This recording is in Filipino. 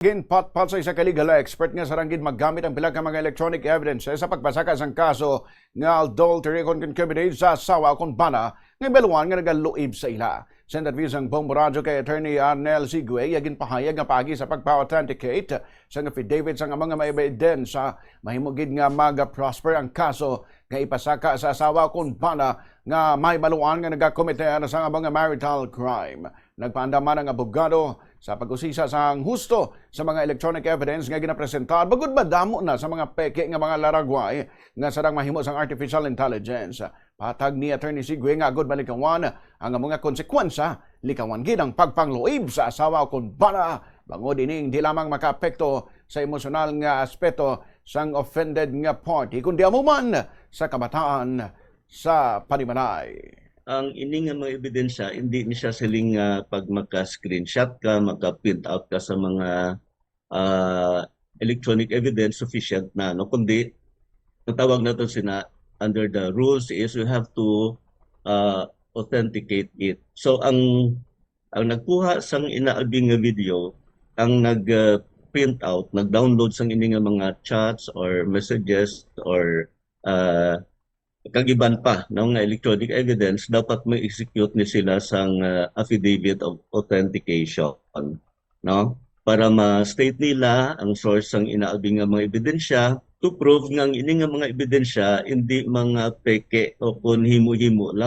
Ginpatpat sa isa ka legal expert nga saranggid maggamit ang pila ka mga electronic evidence sa pagbasaka sang kaso nga adultery kon concubinage sa asawa kon bana nga beluan nga nagaluib sa ila. Sa interview sang Bombo Radio kay Attorney Arnel Sigue, yagin pahayag nga pagi sa pagpa-authenticate sa affidavit sa mga may ebidensya mahimugid nga maga-prosper ang kaso nga ipasaka sa asawa kon bana nga may baluan nga nagakomite sa mga marital crime. Nagpaandaman ang abogado sa pag-usisa sa husto sa mga electronic evidence nga ginapresentar bagud madamo na sa mga peke nga mga laragway nga sarang mahimo sang artificial intelligence. Patag ni Attorney Sigue nga agud balikawan ang mga konsekwensya likawan gid ang pagpangluib sa asawa kon bana bangod ining di lamang makaapekto sa emosyonal nga aspeto sang offended nga party kundi amuman sa kabataan sa panimalay. Ang ini nga mga ebidensya, hindi ni siya siling pag maka-screenshot ka, maka-print out ka sa mga electronic evidence sufficient na. No? Kundi, natawag natin sina under the rules is you have to authenticate it. So, ang nagkuha sang inaabing nga video, ang nag-print out, nag-download sang ini nga mga chats or messages or kagiban pa ng electronic evidence, dapat may execute ni sila sang affidavit of authentication, no? Para ma-state nila ang source ng inaabing nga mga ebidensya to prove nga ini nga mga ebidensya hindi mga peke o kun himo-himo lang